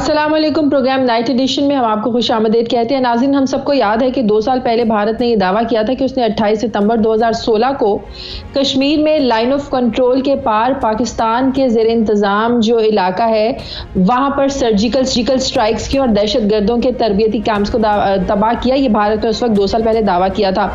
अस्सलाम वालेकुम। Programme night addition में हम आपको खुशामदीद कहते हैं। नाज़रीन, हम सबको याद है कि 2 साल पहले भारत ने यह दावा किया था कि उसने 28 सितंबर 2016 को कश्मीर में लाइन ऑफ कंट्रोल के पार पाकिस्तान के ज़ेर इंतज़ाम जो इलाका है वहाँ पर सर्जिकल स्ट्राइक्स की और दहशतगर्दों के तरबियती कैंप्स को तबाह किया। ये भारत ने उस वक्त 2 साल पहले दावा किया था।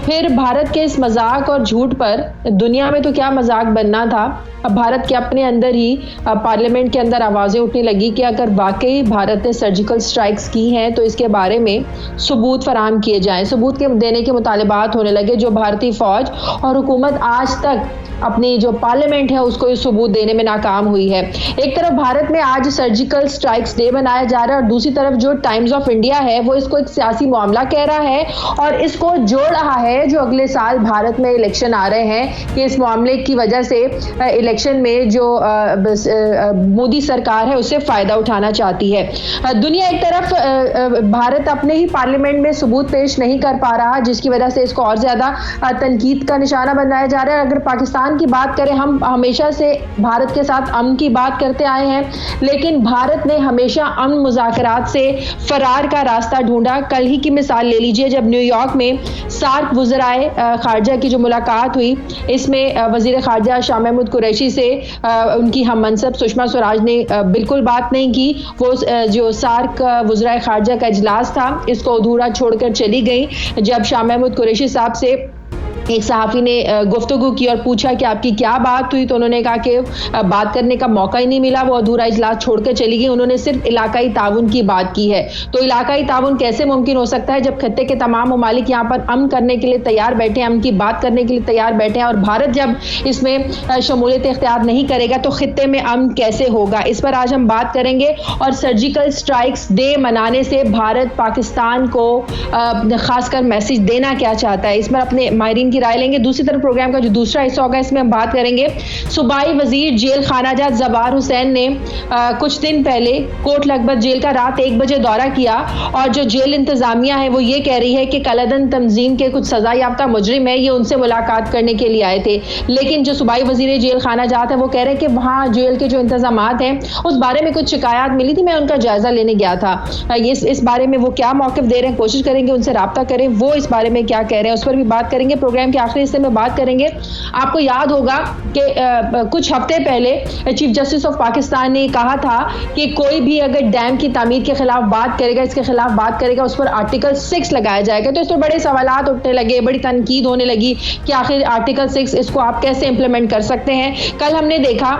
फिर भारत के इस मजाक और झूठ पर दुनिया में तो क्या मजाक बनना था, अब भारत के अपने अंदर ही पार्लियामेंट के अंदर आवाज़ें उठने लगी कि अगर वाकई भारत ने सर्जिकल स्ट्राइक्स की हैं तो इसके बारे में सबूत फराहम किए जाएं। सबूत के देने के मुतालिबात होने लगे, जो भारतीय फौज और हुकूमत आज तक अपनी जो पार्लियामेंट है उसको ये सबूत देने में नाकाम हुई है। एक तरफ भारत में आज सर्जिकल स्ट्राइक्स डे मनाया जा रहा है और दूसरी तरफ जो टाइम्स ऑफ इंडिया है वो इसको एक सियासी मामला कह रहा है और इसको जोड़ रहा है जो अगले साल भारत में इलेक्शन आ रहे हैं कि इस मामले की वजह से इलेक्शन में जो मोदी सरकार है उससे फायदा उठाना चाहती है। दुनिया एक तरफ भारत अपने ही पार्लियामेंट में सबूत पेश नहीं कर पा रहा, जिसकी वजह से इसको और ज्यादा तनकीद का निशाना बनाया जा रहा है। अगर पाकिस्तान की बात करें, हम हमेशा से भारत के साथ अमन की बात करते आए हैं, लेकिन भारत ने हमेशा अमन मुज़ाकरात से फरार का रास्ता ढूंढा। कल ही की मिसाल ले लीजिए, जब न्यूयॉर्क में सार्क वज़राए खारजा की जो मुलाकात हुई, इसमें वज़ीर खारजा शाह महमूद कुरैशी से उनकी हम मनसब सुषमा स्वराज ने बिल्कुल बात नहीं की। वो जो सार्क वज़राए खारजा का इजलास था इसको अधूरा छोड़कर चली गई। जब शाह महमूद कुरैशी साहब से एक सहाफ़ी ने गुफ्तगू की और पूछा कि आपकी क्या बात हुई, तो उन्होंने कहा कि बात करने का मौका ही नहीं मिला, वो अधूरा इजलास छोड़कर चली गई। उन्होंने सिर्फ इलाकाई ताउन की बात की है। तो इलाकाई ताउन कैसे मुमकिन हो सकता है जब खत्ते के तमाम ममालिक यहाँ पर अमन करने के लिए तैयार बैठे हैं, अमन की बात करने के लिए तैयार बैठे हैं, और भारत जब इसमें शमूलियत इख्तियार नहीं करेगा तो खत्ते में अमन कैसे होगा। इस पर आज हम बात करेंगे। और सर्जिकल स्ट्राइक्स डे मनाने से भारत पाकिस्तान को खासकर मैसेज देना क्या चाहता है, इस पर अपने माहिरीन की राय लेंगे। दूसरी तरफ प्रोग्राम का जो दूसरा हिस्सा होगा इसमें हम बात करेंगे सूबाई वजीर जेल खानाजात ज़बार हुसैन ने कुछ दिन पहले कोट लखपत जेल का रात 1 बजे दौरा किया और जो जेल इंतजामिया है वो ये कह रही है कि कलदन तंजीम के कुछ सजा याफ्ता मुजरिम है, ये उनसे मुलाकात करने के लिए आए थे। लेकिन जो सूबाई वजीर जेल खानाजात है वो कह रहे हैं कि वहाँ जेल के जो इंतजामात हैं उस बारे में कुछ शिकायत मिली थी, मैं उनका जायजा लेने गया था। इस बारे में वो क्या मौक़िफ़ दे रहे हैं, कोशिश करेंगे उनसे राब्ता करें, वो इस बारे में क्या कह रहे हैं उस पर भी बात करेंगे। प्रोग्राम के आखिरी हिस्से में बात करेंगे। आपको याद होगा कि कुछ हफ्ते पहले चीफ जस्टिस ऑफ पाकिस्तान ने कहा था कि कोई भी अगर डैम की तामीर के खिलाफ बात करेगा, इसके खिलाफ बात करेगा, उस पर आर्टिकल 6 लगाया जाएगा। तो इस पर बड़े सवालात उठने लगे, बड़ी तनकीद होने लगी कि आखिर आर्टिकल 6 इसको आप कैसे इंप्लीमेंट कर सकते हैं। कल हमने देखा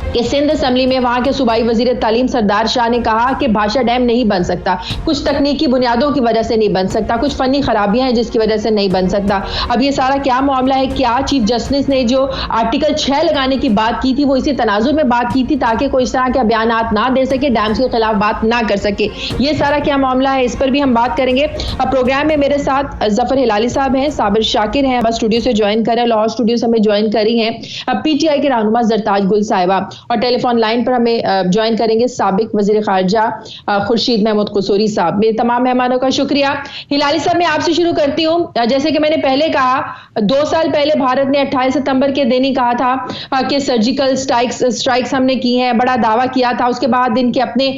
कि सिंध असम्बली में वहां के सूबाई वजीर तालीम सरदार शाह ने कहा कि भाषा डैम नहीं बन सकता, कुछ तकनीकी बुनियादों की वजह से नहीं बन सकता, कुछ फनी खराबियां हैं जिसकी वजह से नहीं बन सकता। अब ये सारा क्या मामला है, क्या चीफ जस्टिस ने जो आर्टिकल 6 लगाने की बात की थी वो इसी तनाजुर में बात की थी ताकि कोई इस तरह के बयानात ना दे सके, डैम्स के खिलाफ बात ना कर सके। ये सारा क्या मामला है, इस पर भी हम बात करेंगे। अब प्रोग्राम में मेरे साथ जफर हिलाली साहब हैं, साबिर शाकिर हैं, बस स्टूडियो से ज्वाइन कर रहे हैं, लाहौर स्टूडियो से हमें ज्वाइन करी हैं PTI के रहनुमा जरताज गुल साहिबा, और टेलीफोन लाइन पर हमें ज्वाइन करेंगे साबिक वजीर खारजा खुर्शीद महमूद कसूरी साहब। मेरे तमाम मेहमानों का शुक्रिया। हिलाली साहब, मैं आपसे शुरू करती हूँ। जैसे कि मैंने पहले कहा, 2 साल पहले भारत ने 28 सितंबर के दिन ही कहा था कि सर्जिकल स्ट्राइक्स हमने की हैं, बड़ा दावा किया था। उसके बाद इनके अपने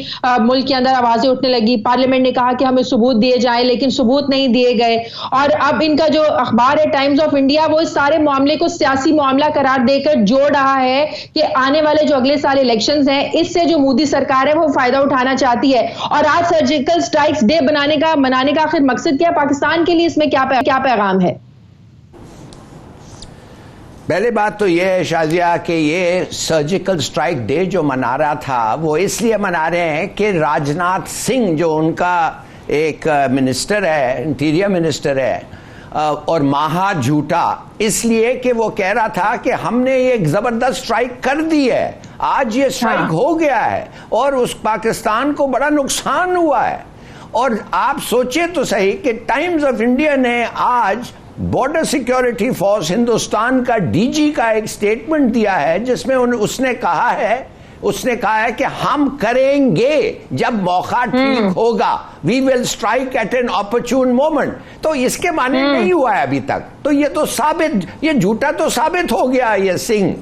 मुल्क के अंदर आवाजें उठने लगी, पार्लियामेंट ने कहा कि हमें सबूत दिए जाए, लेकिन सबूत नहीं दिए गए। और अब इनका जो अखबार है टाइम्स ऑफ इंडिया, वो इस सारे मामले को सियासी मामला करार देकर जोड़ रहा है कि आने वाले जो अगले साल इलेक्शंस हैं इससे जो मोदी सरकार है वो फायदा उठाना चाहती है। और आज सर्जिकल स्ट्राइक्स डे मनाने का आखिर मकसद क्या, पाकिस्तान के लिए इसमें क्या पैगाम है? पहली बात तो ये है शाजिया कि ये सर्जिकल स्ट्राइक डे जो मना रहा था वो इसलिए मना रहे हैं कि राजनाथ सिंह जो उनका एक मिनिस्टर है, इंटीरियर मिनिस्टर है, और महा झूठा, इसलिए कि वो कह रहा था कि हमने ये एक जबरदस्त स्ट्राइक कर दी है, आज ये स्ट्राइक हो गया है और उस पाकिस्तान को बड़ा नुकसान हुआ है। और आप सोचिए तो सही कि टाइम्स ऑफ इंडिया ने आज बॉर्डर सिक्योरिटी फोर्स हिंदुस्तान का DG का एक स्टेटमेंट दिया है जिसमें उसने कहा है कि हम करेंगे जब मौका ठीक होगा, we will strike at an opportune moment. तो इसके माने नहीं हुआ है अभी तक, तो ये तो साबित, ये झूठा तो साबित हो गया ये सिंह।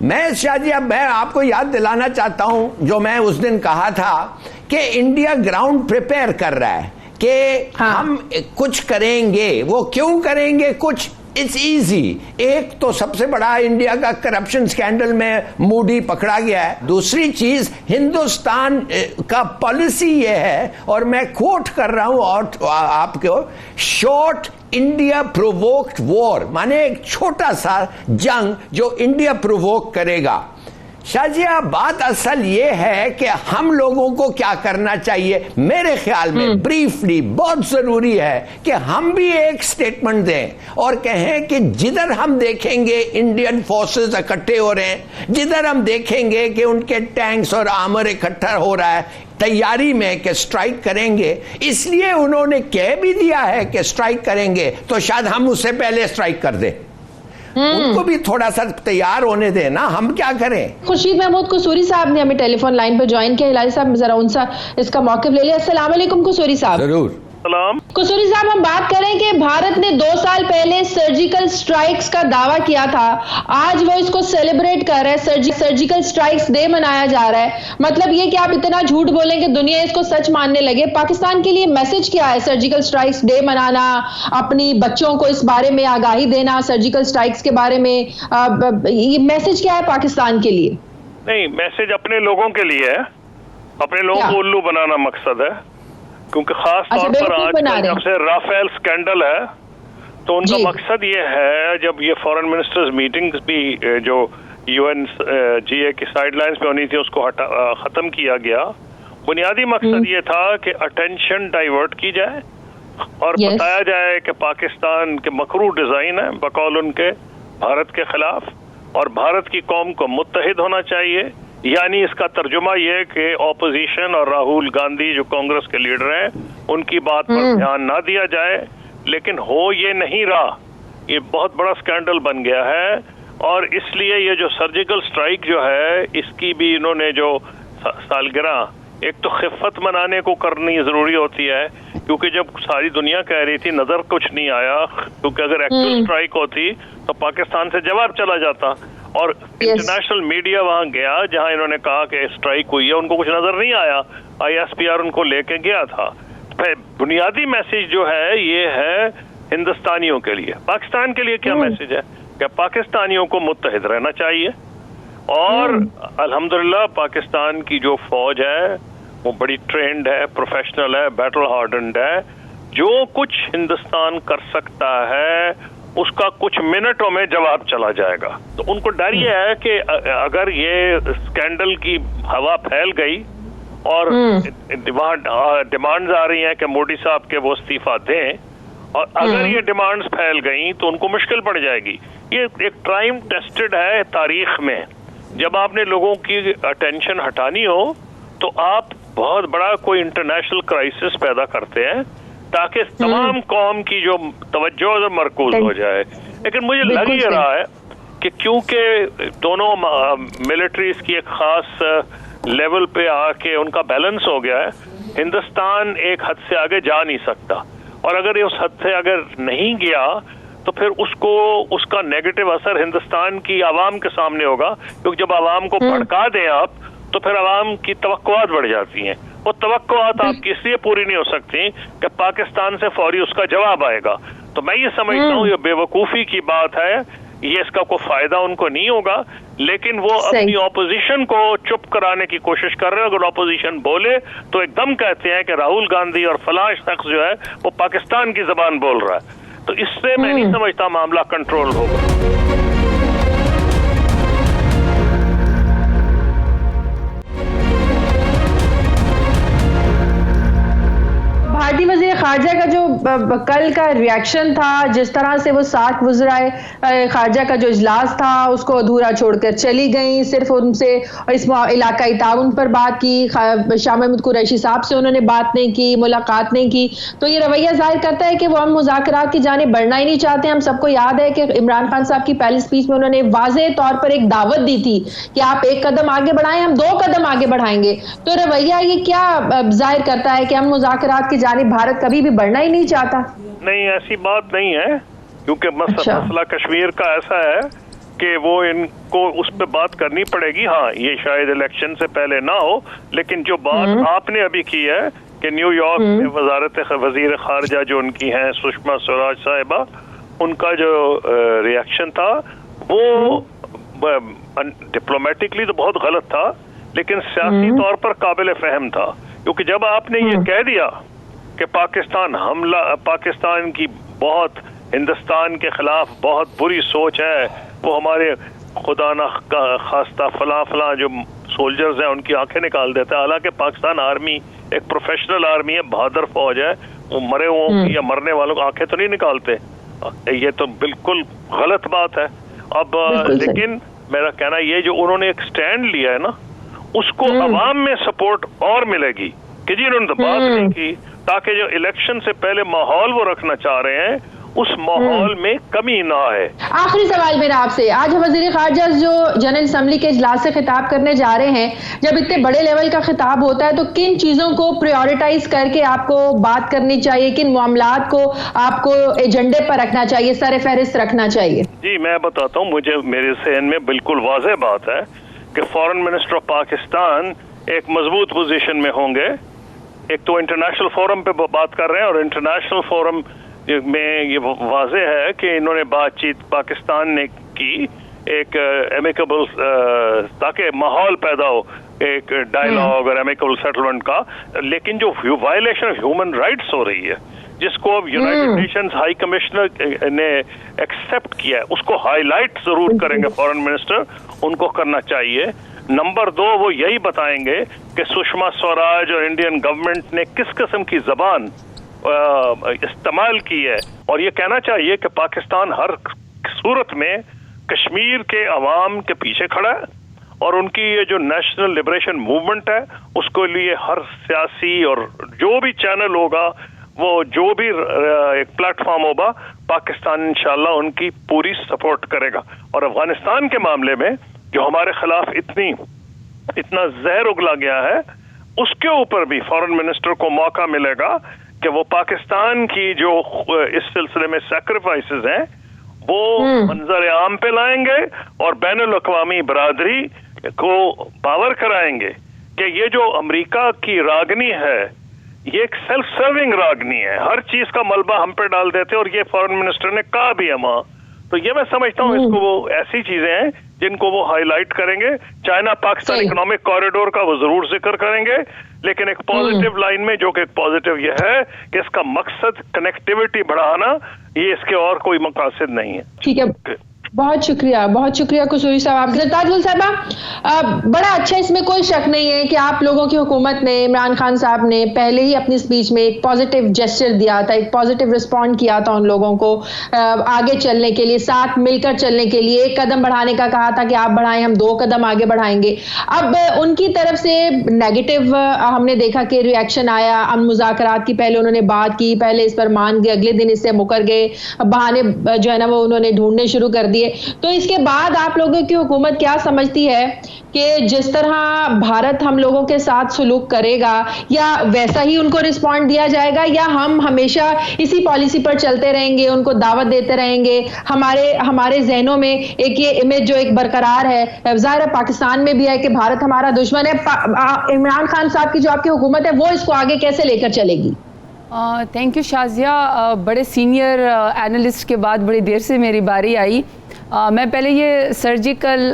मैं शाजिया, मैं आपको याद दिलाना चाहता हूं जो मैं उस दिन कहा था कि इंडिया ग्राउंड प्रिपेयर कर रहा है कि हम कुछ करेंगे। वो क्यों करेंगे कुछ? It's easy. एक तो सबसे बड़ा इंडिया का करप्शन स्कैंडल में मूडी पकड़ा गया है। दूसरी चीज, हिंदुस्तान का पॉलिसी ये है, और मैं कोट कर रहा हूं और आपको, शॉर्ट इंडिया प्रोवोक्ड वॉर, माने एक छोटा सा जंग जो इंडिया प्रोवोक करेगा। शाजिया, बात असल ये है कि हम लोगों को क्या करना चाहिए। मेरे ख्याल में ब्रीफली बहुत जरूरी है कि हम भी एक स्टेटमेंट दें और कहें कि जिधर हम देखेंगे इंडियन फोर्सेस इकट्ठे हो रहे हैं, जिधर हम देखेंगे कि उनके टैंक्स और आर्मर इकट्ठा हो रहा है तैयारी में कि स्ट्राइक करेंगे, इसलिए उन्होंने कह भी दिया है कि स्ट्राइक करेंगे, तो शायद हम उससे पहले स्ट्राइक कर दें। उनको भी थोड़ा सा तैयार होने दें ना, हम क्या करें। खुर्शीद महमूद कुसूरी साहब ने हमें टेलीफोन लाइन पर ज्वाइन किया। हिलारी साहब जरा उनसे इसका मौक़िफ़ ले लिया। अस्सलाम वालेकुम कुसूरी साहब। जरूर। कुसूरी साहब, हम बात करें कि भारत ने 2 साल पहले सर्जिकल स्ट्राइक्स का दावा किया था, आज वो इसको सेलिब्रेट कर रहा है, सर्जिकल स्ट्राइक्स डे मनाया जा रहा है। मतलब ये कि आप इतना झूठ बोलें कि दुनिया इसको सच मानने लगे। पाकिस्तान के लिए मैसेज क्या है? सर्जिकल स्ट्राइक्स डे मनाना, अपनी बच्चों को इस बारे में आगाही देना, सर्जिकल स्ट्राइक्स के बारे में, ये मैसेज क्या है पाकिस्तान के लिए? नहीं, मैसेज अपने लोगों के लिए है, अपने लोगों को उल्लू बनाना मकसद है। क्योंकि खास तौर पर आज जब से राफेल स्कैंडल है, तो उनका मकसद ये है, जब ये फॉरेन मिनिस्टर्स मीटिंग्स भी जो UN GA की साइडलाइंस पे होनी थी उसको खत्म किया गया। बुनियादी मकसद ये था कि अटेंशन डाइवर्ट की जाए और बताया जाए कि पाकिस्तान के मकरू डिजाइन है बकौल उनके भारत के खिलाफ, और भारत की कौम को मुत्तहिद होना चाहिए। यानी इसका तर्जुमा ये कि ऑपोजिशन और राहुल गांधी जो कांग्रेस के लीडर हैं उनकी बात पर ध्यान ना दिया जाए। लेकिन हो ये नहीं रहा, ये बहुत बड़ा स्कैंडल बन गया है। और इसलिए ये जो सर्जिकल स्ट्राइक जो है, इसकी भी इन्होंने जो सालगिरह, एक तो खिफ़त मनाने को करनी जरूरी होती है, क्योंकि जब सारी दुनिया कह रही थी नजर कुछ नहीं आया, क्योंकि अगर एक्चुअल स्ट्राइक होती तो पाकिस्तान से जवाब चला जाता। और इंटरनेशनल मीडिया वहां गया जहां इन्होंने कहा कि स्ट्राइक हुई है, उनको कुछ नजर नहीं आया, ISPR उनको लेके गया था। बुनियादी मैसेज जो है ये है हिंदुस्तानियों के लिए। पाकिस्तान के लिए क्या मैसेज है कि पाकिस्तानियों को मुत्तहिद रहना चाहिए। और अल्हम्दुलिल्लाह पाकिस्तान की जो फौज है वो बड़ी ट्रेंड है, प्रोफेशनल है, बैटल हार्डन्ड है। जो कुछ हिंदुस्तान कर सकता है उसका कुछ मिनटों में जवाब चला जाएगा। तो उनको डर ये है कि अगर ये स्कैंडल की हवा फैल गई और वहाँ डिमांड्स आ रही हैं कि मोदी साहब के वो इस्तीफा दें, और अगर ये डिमांड्स फैल गई तो उनको मुश्किल पड़ जाएगी। ये एक टाइम टेस्टेड है तारीख में, जब आपने लोगों की अटेंशन हटानी हो तो आप बहुत बड़ा कोई इंटरनेशनल क्राइसिस पैदा करते हैं ताकि तमाम कौम की जो तवज्जो मरकूज हो जाए। लेकिन मुझे लग ये रहा है कि क्योंकि दोनों मिलिट्रीज की एक खास लेवल पे आके उनका बैलेंस हो गया है, हिंदुस्तान एक हद से आगे जा नहीं सकता। और अगर ये उस हद से अगर नहीं गया तो फिर उसका नेगेटिव असर हिंदुस्तान की आवाम के सामने होगा, क्योंकि जब आवाम को भड़का दें आप तो फिर आवाम की तवक्कुआत बढ़ जाती हैं। वो तवक्कुआत आपकी इसलिए पूरी नहीं हो सकती कि पाकिस्तान से फौरी उसका जवाब आएगा। तो मैं ये समझता हूँ ये बेवकूफ़ी की बात है, ये इसका कोई फायदा उनको नहीं होगा। लेकिन वो अपनी ऑपोजिशन को चुप कराने की कोशिश कर रहे हैं। अगर ऑपोजिशन बोले तो एकदम कहते हैं कि राहुल गांधी और फलां शख्स जो है वो पाकिस्तान की जबान बोल रहा है। तो इससे मैं नहीं समझता मामला कंट्रोल होगा। भारतीय वज़ीर ख़ारजा का जो कल का रिएक्शन था, जिस तरह से वो साथ गुजराए, ख़ारजा का जो इजलास था उसको अधूरा छोड़कर चली गई, सिर्फ उनसे इस इलाकाई ताउन पर बात की, शाह महमूद कुरैशी साहब से उन्होंने बात नहीं की, मुलाकात नहीं की। तो ये रवैया जाहिर करता है कि वो हम मुज़ाकरात की जानिब बढ़ना ही नहीं चाहते। हम सबको याद है कि इमरान खान साहब की पहली स्पीच में उन्होंने वाज़ेह तौर पर एक दावत दी थी कि आप 1 कदम आगे बढ़ाएं, हम 2 कदम आगे बढ़ाएंगे। तो रवैया ये क्या जाहिर करता है कि हम मुज़ाकरात की जानिब भारत कभी भी बढ़ना ही नहीं चाहता? नहीं, ऐसी बात नहीं है, क्योंकि मसला कश्मीर का ऐसा है कि वो इनको उस पर बात करनी पड़ेगी। हाँ, ये शायद इलेक्शन से पहले ना हो, लेकिन जो बात आपने अभी की है कि न्यूयॉर्क में वजीर खारजा जो उनकी हैं सुषमा स्वराज साहिबा, उनका जो रिएक्शन था वो डिप्लोमेटिकली तो बहुत गलत था, लेकिन सियासी तौर पर काबिल फहम था। क्योंकि जब आपने ये कह दिया कि पाकिस्तान की बहुत हिंदुस्तान के खिलाफ बहुत बुरी सोच है, वो हमारे खुदा ना खास्ता फला जो सोल्जर्स हैं उनकी आंखें निकाल देता है। हालांकि पाकिस्तान आर्मी एक प्रोफेशनल आर्मी है, बहादुर फौज है, वो मरे हुओं या मरने वालों की आंखें तो नहीं निकालते। ये तो बिल्कुल गलत बात है। अब लेकिन मेरा कहना ये जो उन्होंने एक स्टैंड लिया है ना, उसको अवाम में सपोर्ट और मिलेगी कि जी उन्होंने तो बात नहीं की, ताकि जो इलेक्शन से पहले माहौल वो रखना चाह रहे हैं उस माहौल में कमी ना आए। आखिरी सवाल मेरा आपसे, आज वजीर खारजा जो जनरल असेंबली के इजलास से खिताब करने जा रहे हैं, जब इतने बड़े लेवल का खिताब होता है तो किन चीजों को प्रायोरिटाइज करके आपको बात करनी चाहिए, किन मामलात को आपको एजेंडे पर रखना चाहिए, सर फहरिस्त रखना चाहिए? जी मैं बताता हूँ, मेरे ज़हन में बिल्कुल वाज़ेह बात है कि फॉरेन मिनिस्टर ऑफ पाकिस्तान एक मजबूत पोजीशन में होंगे। एक तो इंटरनेशनल फोरम पे बात कर रहे हैं, और इंटरनेशनल फोरम में ये वाज़ेह है कि इन्होंने बातचीत पाकिस्तान ने की एक एमिकेबल, ताकि माहौल पैदा हो एक डायलॉग और एमिकेबल सेटलमेंट का। लेकिन जो वायलेशन ऑफ ह्यूमन राइट्स हो रही है, जिसको अब यूनाइटेड नेशंस हाई कमिश्नर ने एक्सेप्ट किया है, उसको हाईलाइट जरूर करेंगे फॉरेन मिनिस्टर, उनको करना चाहिए। नंबर 2, वो यही बताएंगे कि सुषमा स्वराज और इंडियन गवर्नमेंट ने किस किस्म की जबान इस्तेमाल की है, और ये कहना चाहिए कि पाकिस्तान हर सूरत में कश्मीर के अवाम के पीछे खड़ा है, और उनकी ये जो नेशनल लिबरेशन मूवमेंट है उसको लिए हर सियासी और जो भी चैनल होगा, वो जो भी एक प्लेटफॉर्म होगा, पाकिस्तान इंशाल्लाह उनकी पूरी सपोर्ट करेगा। और अफगानिस्तान के मामले में जो हमारे खिलाफ इतना जहर उगला गया है, उसके ऊपर भी फॉरेन मिनिस्टर को मौका मिलेगा कि वो पाकिस्तान की जो इस सिलसिले में सैक्रिफाइसेस हैं वो मंजर आम पे लाएंगे, और बैनुल अक़वामी बरादरी को पावर कराएंगे कि ये जो अमेरिका की रागनी है, ये एक सेल्फ सर्विंग रागनी है, हर चीज का मलबा हम पे डाल देते, और ये फॉरेन मिनिस्टर ने कहा भी है वहां। तो ये मैं समझता हूँ इसको वो ऐसी चीजें हैं जिनको वो हाईलाइट करेंगे। चाइना पाकिस्तान इकोनॉमिक कॉरिडोर का वो जरूर जिक्र करेंगे, लेकिन एक पॉजिटिव लाइन में, जो कि एक पॉजिटिव ये है कि इसका मकसद कनेक्टिविटी बढ़ाना, ये इसके और कोई मकासद नहीं है। ठीक है, बहुत शुक्रिया कुसूरी साहब। ज़रताजुल साहबा, बड़ा अच्छा, इसमें कोई शक नहीं है कि आप लोगों की हुकूमत ने, इमरान खान साहब ने पहले ही अपनी स्पीच में एक पॉजिटिव जेस्चर दिया था, एक पॉजिटिव रिस्पॉन्ड किया था उन लोगों को आगे चलने के लिए, साथ मिलकर चलने के लिए। एक कदम बढ़ाने का कहा था कि आप बढ़ाएं, हम 2 कदम आगे बढ़ाएंगे। अब उनकी तरफ से नेगेटिव हमने देखा कि रिएक्शन आया। अमन मुज़ाकरात की पहले उन्होंने बात की, पहले इस पर मान गए, अगले दिन इससे मुकर गए, बहाने जो है ना वो उन्होंने ढूंढने शुरू कर दिए। तो इसके बाद आप लोगों की हुकूमत क्या समझती है कि जिस तरह भारत हम लोगों के साथ सलूक करेगा, या वैसा ही उनको रिस्पॉन्ड दिया जाएगा, या हम हमेशा इसी पॉलिसी पर चलते रहेंगे, उनको दावत देते रहेंगे? हमारे जहनों में एक ये इमेज जो एक बरकरार है, ज़ाहिर पाकिस्तान में भी है कि भारत हमारा दुश्मन है। इमरान खान साहब की जो आपकी हुकूमत है वो इसको आगे कैसे लेकर चलेगी? Thank you Shazia. बड़े सीनियर एनालिस्ट के बाद बड़ी देर से मेरी बारी आई। मैं पहले ये सर्जिकल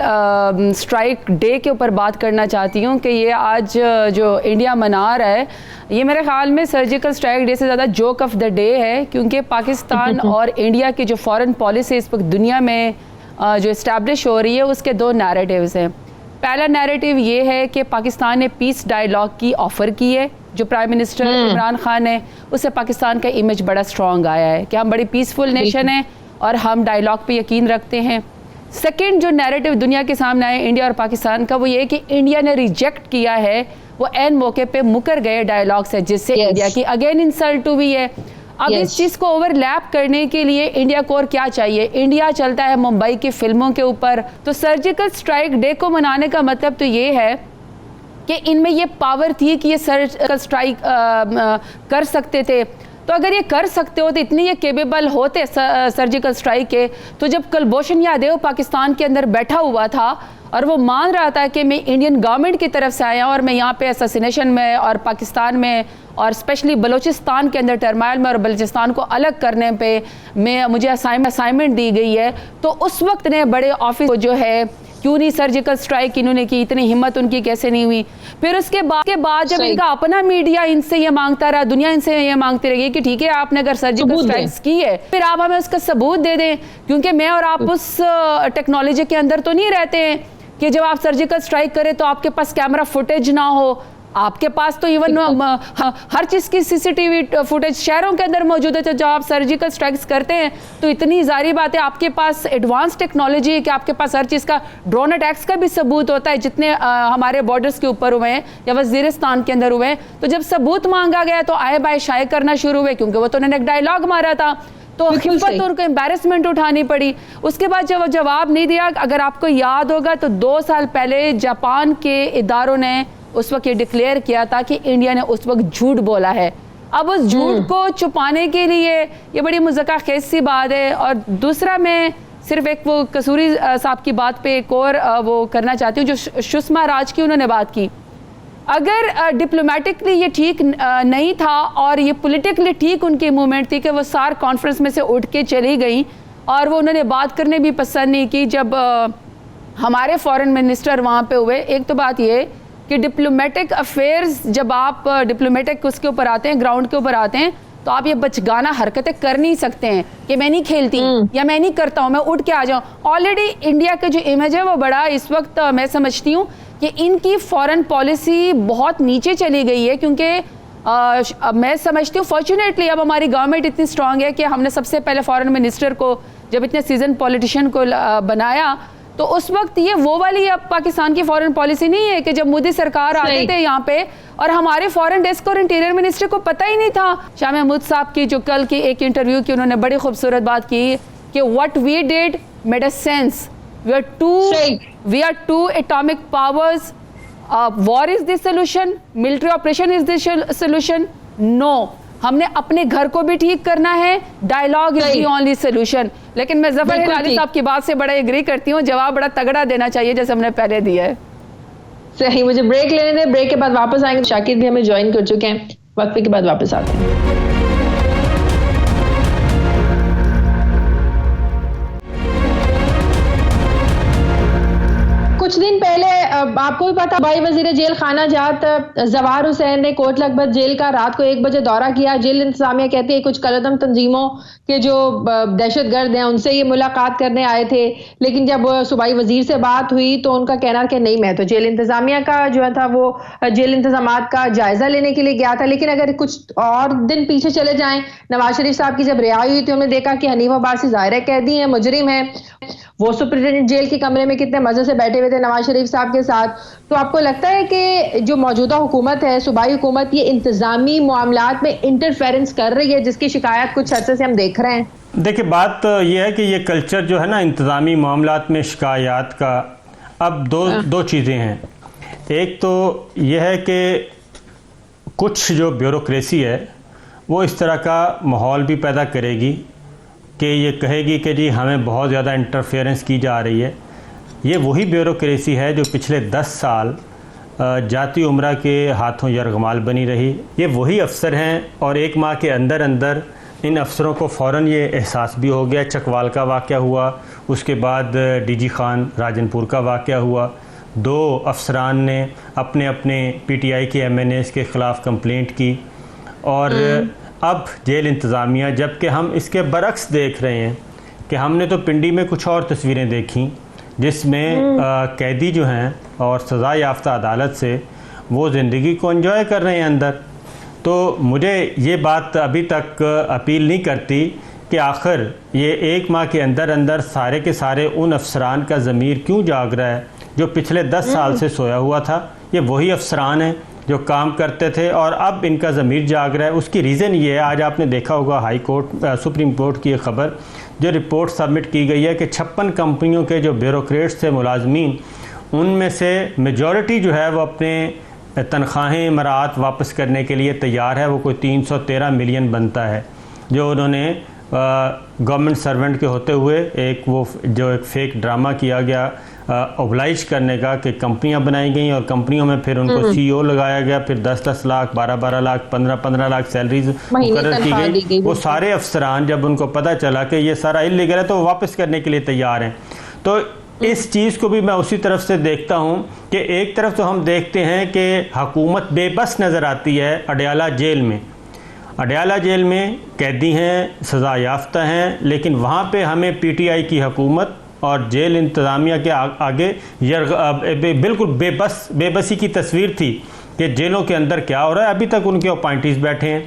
स्ट्राइक डे के ऊपर बात करना चाहती हूँ कि ये आज जो इंडिया मना रहा है, ये मेरे ख्याल में सर्जिकल स्ट्राइक डे से ज़्यादा जोक ऑफ द डे है, क्योंकि पाकिस्तान और इंडिया की जो फॉरेन पॉलिसी इस वक्त दुनिया में जो इस्टेब्लिश हो रही है, उसके 2 नैरेटिव्स हैं। पहला नैरेटिव ये है कि पाकिस्तान ने पीस डायलॉग की ऑफ़र की है, जो प्राइम मिनिस्टर इमरान खान है, उससे पाकिस्तान का इमेज बड़ा स्ट्रॉन्ग आया है कि हम बड़ी पीसफुल नेशन हैं और हम डायलॉग पे यकीन रखते हैं। सेकंड जो नैरेटिव दुनिया के सामने आया इंडिया और पाकिस्तान का, वो ये है कि इंडिया ने रिजेक्ट किया है, वो एन मौके पे मुकर गए डायलॉग से, जिससे इंडिया की अगेन इंसल्ट हुई है। अब इस चीज़ को ओवरलैप करने के लिए इंडिया को और क्या चाहिए? इंडिया चलता है मुंबई की फिल्मों के ऊपर। तो सर्जिकल स्ट्राइक डे को मनाने का मतलब तो ये है कि इनमें ये पावर थी कि ये सर्जिकल स्ट्राइक कर सकते थे। तो अगर ये कर सकते हो तो इतने ये केपेबल होते सर्जिकल स्ट्राइक के, तो जब कुलभूषण यादव पाकिस्तान के अंदर बैठा हुआ था और वो मान रहा था कि मैं इंडियन गवर्नमेंट की तरफ से आया और मैं यहाँ पे असैसिनेशन में और पाकिस्तान में और स्पेशली बलूचिस्तान के अंदर टर्माइल में और बलूचिस्तान को अलग करने पे मुझे असाइनमेंट दी गई है, तो उस वक्त ने बड़े ऑफिस को जो है क्यों नहीं सर्जिकल स्ट्राइक इन्होंने की, इतनी हिम्मत उनकी कैसे नहीं हुई। फिर उसके बाद जब इनका अपना मीडिया इनसे ये मांगता रहा, दुनिया इनसे ये मांगती रही कि ठीक है आपने अगर सर्जिकल स्ट्राइक्स की है फिर आप हमें उसका सबूत दे दें, क्योंकि मैं और आप उस टेक्नोलॉजी के अंदर तो नहीं रहते हैं कि जब आप सर्जिकल स्ट्राइक करें तो आपके पास कैमरा फुटेज ना हो। आपके पास तो इवन हर चीज़ की सीसीटीवी फुटेज शहरों के अंदर मौजूद है। तो जब आप सर्जिकल स्ट्राइक्स करते हैं तो इतनी जारी बात है, आपके पास एडवांस टेक्नोलॉजी है कि आपके पास हर चीज़ का ड्रोन अटैक्स का भी सबूत होता है, जितने हमारे बॉर्डर्स के ऊपर हुए हैं या वजीरिस्तान के अंदर हुए हैं। तो जब सबूत मांगा गया तो आए बाय शाये करना शुरू हुए, क्योंकि वो तो उन्होंने एक डायलॉग मारा था, तो हिम्मत और एम्बैरेसमेंट उठानी पड़ी। उसके बाद जब जवाब नहीं दिया, अगर आपको याद होगा तो 2 साल पहले जापान के इदारों ने उस वक्त ये डिक्लेयर किया था कि इंडिया ने उस वक्त झूठ बोला है। अब उस झूठ को छुपाने के लिए ये बड़ी मुज़क्क़र सी बात है। और दूसरा, मैं सिर्फ एक वो कसूरी साहब की बात पे एक और वो करना चाहती हूँ, जो सुषमा राज की उन्होंने बात की। अगर डिप्लोमेटिकली ये ठीक नहीं था और ये पॉलिटिकली ठीक उनकी मूवमेंट थी कि वो सार कॉन्फ्रेंस में से उठ के चली गई और वो उन्होंने बात करने भी पसंद नहीं की जब हमारे फॉरेन मिनिस्टर वहाँ पे हुए। एक तो बात ये कि डिप्लोमेटिक अफेयर्स जब आप डिप्लोमेटिक उसके ऊपर आते हैं, ग्राउंड के ऊपर आते हैं, तो आप ये बचगाना हरकतें कर नहीं सकते हैं कि मैं नहीं खेलती या मैं नहीं करता हूँ, मैं उठ के आ जाऊँ। ऑलरेडी इंडिया का जो इमेज है वो बड़ा इस वक्त मैं समझती हूँ कि इनकी फॉरेन पॉलिसी बहुत नीचे चली गई है, क्योंकि मैं समझती हूँ फॉर्चुनेटली अब हमारी गवर्नमेंट इतनी स्ट्रांग है कि हमने सबसे पहले फॉरेन मिनिस्टर को जब इतने सीजन पॉलिटिशियन को बनाया, तो उस वक्त ये वो वाली अब पाकिस्तान की फॉरेन पॉलिसी नहीं है कि जब मोदी सरकार आते थे यहाँ पे और हमारे फॉरेन डेस्क और इंटीरियर मिनिस्टर को पता ही नहीं था। शाह महमूद साहब की जो कल की एक इंटरव्यू की उन्होंने बड़ी खूबसूरत बात की कि what we did made a sense, we are two atomic powers, war is the solution, military operation is the solution, no, हमने अपने घर को भी ठीक करना है, dialogue is the only solution. लेकिन मैं जफर हिलाली साहब की बात से बड़ा एग्री करती हूँ, जवाब बड़ा तगड़ा देना चाहिए जैसे हमने पहले दिया है। सही, मुझे ब्रेक लेने दे, ब्रेक के बाद वापस आएंगे। शाकिर भी हमें ज्वाइन कर चुके हैं, वक्फे के बाद वापस आते हैं। कुछ दिन पहले आपको भी पता, भाई वजीर जेल खाना जात जवार हुसैन ने कोट लखपत जेल का रात को 1 बजे दौरा किया। जेल इंतजामिया कहती है कुछ कलदम तंजीमों के जो दहशतगर्द हैं उनसे ये मुलाकात करने आए थे, लेकिन जब सूबाई वजीर से बात हुई तो उनका कहना कि नहीं, मैं तो जेल इंतजामिया का जो था वो जेल इंतजामात का जायजा लेने के लिए गया था। लेकिन अगर कुछ और दिन पीछे चले जाएं, नवाज शरीफ साहब की जब रिहाई हुई थी, उन्होंने देखा कि हनीफ अब्बासी ज़ाहिर कैदी है, मुजरिम है, वो सुप्रिंटेंडेंट जेल के कमरे में कितने मजे से बैठे हुए थे नवाज शरीफ साहब के साथ। तो आपको लगता है कि जो मौजूदा हुकूमत है, सूबाई हुकूमत, ये इंतजामी मामलात में इंटरफेरेंस कर रही है, जिसकी शिकायत कुछ अर्से से हम देख रहे हैं? देखिए, बात यह है कि ये कल्चर जो है ना इंतजामी मामलात में शिकायत का, अब दो चीज़ें हैं। एक तो यह है कि कुछ जो ब्यूरोक्रेसी है वो इस तरह का माहौल भी पैदा करेगी कि ये कहेगी कि जी हमें बहुत ज़्यादा इंटरफेरेंस की जा रही है। ये वही ब्यूरोक्रेसी है जो पिछले 10 साल जाती उमरा के हाथों यरगमाल बनी रही। ये वही अफसर हैं और 1 माह के अंदर अंदर इन अफसरों को फ़ौरन ये एहसास भी हो गया। चकवाल का वाक़या हुआ, उसके बाद डीजी खान राजनपुर का वाक़या हुआ, 2 अफसरान ने अपने अपने पीटीआई के एमएनएस के ख़िलाफ़ कंप्लेंट की। और अब जेल इंतज़ामिया, जबकि हम इसके बरक्स देख रहे हैं कि हमने तो पिंडी में कुछ और तस्वीरें देखी जिसमें कैदी जो हैं और सज़ा याफ्ता अदालत से वो ज़िंदगी को एंजॉय कर रहे हैं अंदर। तो मुझे ये बात अभी तक अपील नहीं करती कि आखिर ये 1 माह के अंदर अंदर सारे के सारे उन अफसरान का ज़मीर क्यों जाग रहा है जो पिछले 10 साल से सोया हुआ था। ये वही अफसरान हैं जो काम करते थे और अब इनका ज़मीर जाग रहा है। उसकी रीज़न ये है, आज आपने देखा होगा हाई कोर्ट सुप्रीम कोर्ट की एक ख़बर जो रिपोर्ट सबमिट की गई है कि 56 कंपनियों के जो ब्यूरोक्रेट्स थे, मुलाजमीन, उनमें से मेजॉरिटी जो है वो अपने तनख्वाहें मराहत वापस करने के लिए तैयार है। वो कोई 313 मिलियन बनता है जो उन्होंने गवर्नमेंट सर्वेंट के होते हुए एक फेक ड्रामा किया गया ओबलाइज करने का कि कंपनियां बनाई गई और कंपनियों में फिर उनको CEO लगाया गया, फिर 10-10 लाख, 12-12 लाख, 15-15 लाख सैलरीज मुकर्रर की गई। वो सारे अफसरान जब उनको पता चला कि ये सारा इल्लीगल है तो वो वापस करने के लिए तैयार हैं। तो इस चीज़ को भी मैं उसी तरफ से देखता हूँ कि एक तरफ तो हम देखते हैं कि हुकूमत बेबस नज़र आती है अडयाला जेल में। अडयाला जेल में कैदी हैं, सज़ा याफ्ता हैं, लेकिन वहाँ पे हमें PTI की हुकूमत और जेल इंतज़ामिया के आगे बिल्कुल बेबसी की तस्वीर थी कि जेलों के अंदर क्या हो रहा है। अभी तक उनके अपॉइंटीज़ बैठे हैं।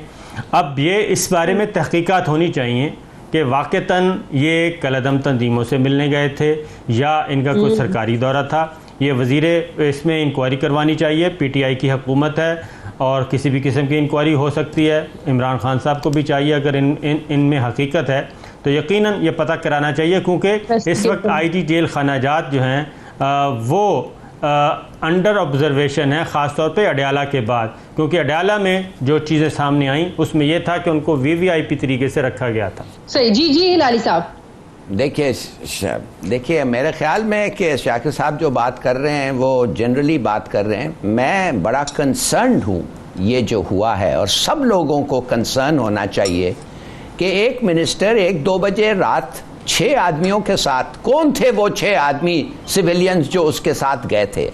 अब ये इस बारे में तहकीकात होनी चाहिए कि वाक़तन ये कलअदम तंजीमों से मिलने गए थे या इनका कोई सरकारी दौरा था। ये वज़ीरे इसमें इंक्वायरी करवानी चाहिए। PTI की हुकूमत है और किसी भी किस्म की इंक्वायरी हो सकती है। इमरान खान साहब को भी चाहिए अगर इनमें हकीकत है तो यकीनन ये पता कराना चाहिए, क्योंकि इस वक्त IG जेल खानाजात जो हैं वो अंडर ऑब्जर्वेशन है, ख़ास तौर पे अडयाला के बाद, क्योंकि अडयाला में जो चीज़ें सामने आई उसमें यह था कि उनको VVIP तरीके से रखा गया था। सही। जी हिलाली साहब, देखिए मेरे ख्याल में कि शाकिर साहब जो बात कर रहे हैं वो जनरली बात कर रहे हैं। मैं बड़ा कंसर्न्ड हूँ ये जो हुआ है, और सब लोगों को कंसर्न होना चाहिए कि एक मिनिस्टर 1-2 बजे रात 6 आदमियों के साथ, कौन थे वो 6 आदमी सिविलियंस जो उसके साथ गए थे,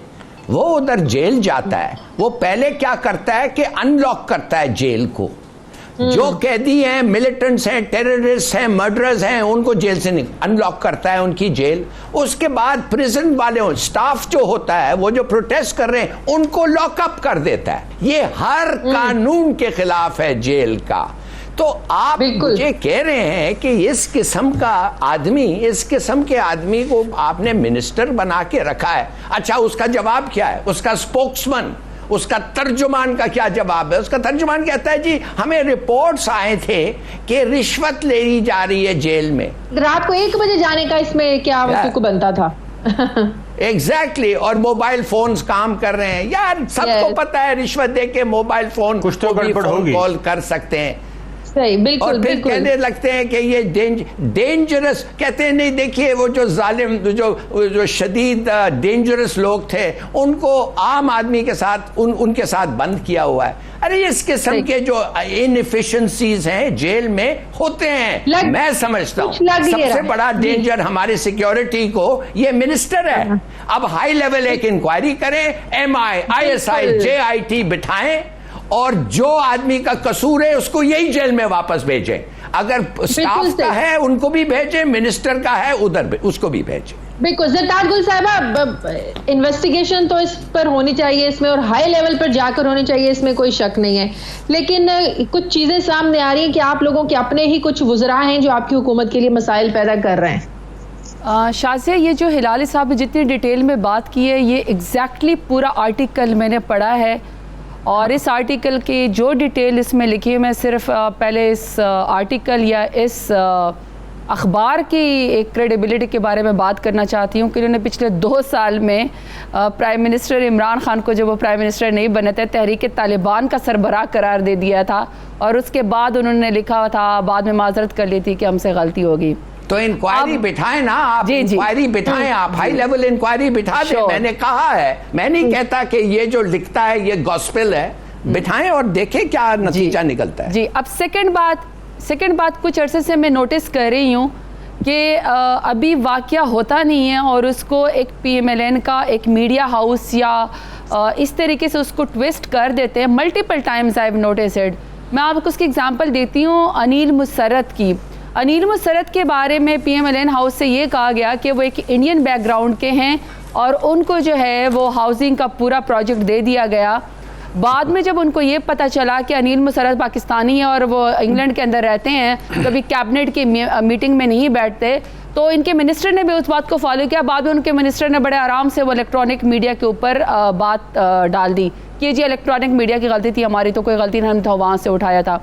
वो उधर जेल जाता है। वो पहले क्या करता है कि अनलॉक करता है जेल को। जो कैदी हैं, मिलिटेंट्स हैं, टेररिस्ट हैं, मर्डरर्स हैं, उनको जेल से अनलॉक करता है उनकी जेल। उसके बाद प्रिजन वाले स्टाफ जो होता है, वो जो प्रोटेस्ट कर रहे हैं, उनको लॉकअप कर देता है। ये हर कानून के खिलाफ है जेल का। तो आप मुझे कह रहे हैं कि इस किस्म के आदमी को आपने मिनिस्टर बना के रखा है। अच्छा, उसका जवाब क्या है? उसका स्पोक्समैन, उसका तर्जुमान का क्या जवाब है? उसका तर्जुमान कहता है जी हमें रिपोर्ट्स आए थे कि रिश्वत ले ली जा रही है जेल में। रात को 1 बजे जाने का इसमें क्या को बनता था? एग्जैक्टली और मोबाइल फोन्स काम कर रहे हैं यार। सबको पता है रिश्वत दे के मोबाइल फोन कुछ तो गड़बड़ होगी, कॉल कर सकते हैं। सही, बिल्कुल, और फिर कहने लगते हैं कि ये डेंजरस। कहते हैं नहीं, देखिए वो जो जालिम जो शदीद डेंजरस लोग थे उनको आम आदमी के साथ उनके साथ बंद किया हुआ है। अरे इस किस्म के जो इनएफिशिएंसीज हैं जेल में होते हैं। मैं समझता हूँ सबसे बड़ा डेंजर हमारी सिक्योरिटी को ये मिनिस्टर है। अब हाई लेवल एक इंक्वायरी करें, MI, ISI, JIT बिठाएं और जो आदमी का कसूर है उसको यही जेल में वापस भेजें। अगर स्टाफ का है उनको भी भेजें, मिनिस्टर का है उधर उसको भी भेजें। बिल्कुल। ज़रदार गुल साहिबा, इन्वेस्टिगेशन तो इस पर होनी चाहिए इसमें, और हाई लेवल पर जाकर होनी चाहिए, इसमें कोई शक नहीं है। लेकिन कुछ चीज़ें सामने आ रही हैं कि आप लोगों के अपने ही कुछ वज़रा हैं जो आपकी हुकूमत के लिए मसाइल पैदा कर रहे हैं। शाज़िया, ये जो हिलाली साहब जितनी डिटेल में बात की है, ये एग्जैक्टली पूरा आर्टिकल मैंने पढ़ा है और इस आर्टिकल की जो डिटेल इसमें लिखी है, मैं सिर्फ पहले इस आर्टिकल या इस अखबार की एक क्रेडिबिलिटी के बारे में बात करना चाहती हूँ कि उन्होंने पिछले 2 साल में प्राइम मिनिस्टर इमरान खान को, जब वो प्राइम मिनिस्टर नहीं बने थे, तहरीक तालिबान का सरबराह करार दे दिया था और उसके बाद उन्होंने लिखा था, बाद में माजरत कर ली थी कि हमसे गलती होगी। तो इंक्वायरी बिठाएं ना आप, इंक्वायरी बिठाएं आप, हाई लेवल इंक्वायरी बिठा दें। मैंने कहा है, मैं नहीं कहता कि ये जो लिखता है ये गॉस्पेल है। बिठाएं और देखें क्या नतीजा निकलता है। जी, अब सेकंड बात कुछ अरसे से मैं नोटिस कर रही हूँ कि अभी वाक़या होता नहीं है और उसको एक PMLN का एक मीडिया हाउस या इस तरीके से उसको ट्विस्ट कर देते हैं। Multiple times I have noticed. मैं आपको उसकी एग्जांपल देती हूँ अनिल मुसर्रत की। अनिल मुसर्रत के बारे में PMLN हाउस से ये कहा गया कि वो एक इंडियन बैकग्राउंड के हैं और उनको जो है वो हाउसिंग का पूरा प्रोजेक्ट दे दिया गया। बाद में जब उनको ये पता चला कि अनिल मुसर्रत पाकिस्तानी है और वो इंग्लैंड के अंदर रहते हैं, कभी कैबिनेट की मीटिंग में नहीं बैठते, तो इनके मिनिस्टर ने भी उस बात को फॉलो किया। बाद में उनके मिनिस्टर ने बड़े आराम से वो इलेक्ट्रॉनिक मीडिया के ऊपर बात डाल दी कि जी इलेक्ट्रॉनिक मीडिया की गलती थी, हमारी तो कोई गलती नहीं, हम वहाँ से उठाया था।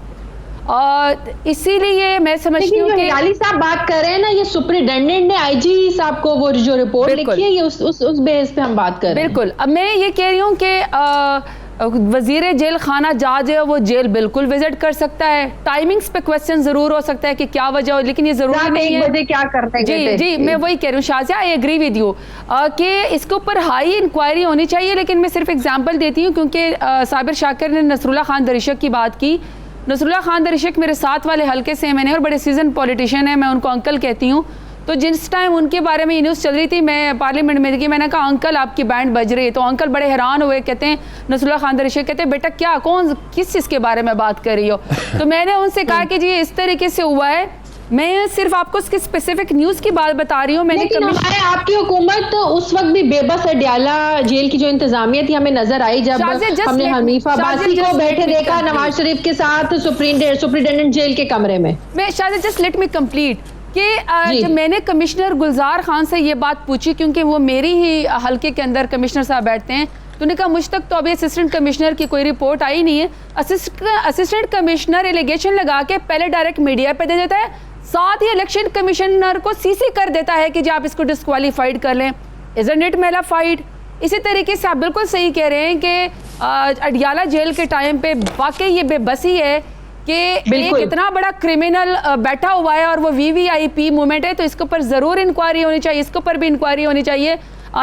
इसीलिए मैं समझती हूँ कि हिलाली साहब बात कर रहे हैं ना, ये सुपरिटेंडेंट ने IG साहब को वो जो रिपोर्ट लिखी है, ये उस बेस पे हम बात कर रहे हैं। बिल्कुल। अब मैं ये कह रही हूँ कि वजीर जेल खाना जज है वो जेल बिल्कुल विजिट कर सकता है। टाइमिंग्स पे क्वेश्चन जरूर हो सकता है कि क्या वजह हो, लेकिन ये जरूरी नहीं है। बजे क्या करते हैं? जी जी, मैं वही कह रही हूँ Shazia, I agree with you कि इसके ऊपर हाई इंक्वायरी होनी चाहिए। लेकिन मैं सिर्फ एग्जांपल देती हूँ क्योंकि साबिर शाकिर ने नसरुल्लाह खान दरिशक की बात की। नसरुल्लाह खान दरिशक मेरे साथ वाले हल्के से मैंने और बड़े सीजन पॉलिटिशियन है, मैं उनको अंकल कहती हूँ। तो जिस टाइम उनके बारे में ये न्यूज़ चल रही थी, मैं पार्लियामेंट में थी, मैंने कहा अंकल आपकी बैंड बज रही है। तो अंकल बड़े हैरान हुए, कहते हैं नसरुल्लाह खान दरिशक कहते हैं बेटा क्या कौन किस चीज़ के बारे में बात कर रही हो? तो मैंने उनसे कहा कि जी इस तरीके से हुआ है, मैं सिर्फ आपको उसकी स्पेसिफिक न्यूज़ की बात बता रही हूँ। लेकिन हमारे आपकी हुकूमत तो उस वक्त भी बेबस है। डयाला जेल की जो इंतजामिया थी हमें नजर आई जब हमने हनीफा अब्बासी को बैठे देखा नवाज शरीफ के साथ सुप्रिंटेंडेंट जेल के कमरे में। मैं शायद जस्ट लेट मी कंप्लीट कि जब मैंने कमिश्नर गुलजार खान से ये बात पूछी, क्योंकि वो मेरी ही हल्के के अंदर कमिश्नर साहब बैठते हैं, तो उन्होंने कहा मुझ तक तो अभी असिस्टेंट कमिश्नर की कोई रिपोर्ट आई नहीं है। असिस्टेंट कमिश्नर एलिगेशन लगा के पहले डायरेक्ट मीडिया पे दे देता है, साथ ही इलेक्शन कमिश्नर को सीसी कर देता है कि जी आप इसको डिस्क्वालीफाइड कर लें। Isn't it mala fide? इसी तरीके से आप बिल्कुल सही कह रहे हैं कि अडियाला जेल के टाइम पे वाकई ये बेबसी है कि एक इतना बड़ा क्रिमिनल बैठा हुआ है और वो वीवीआईपी मूवमेंट है, तो इसके ऊपर ज़रूर इंक्वायरी होनी चाहिए, इसके ऊपर भी इंक्वायरी होनी चाहिए।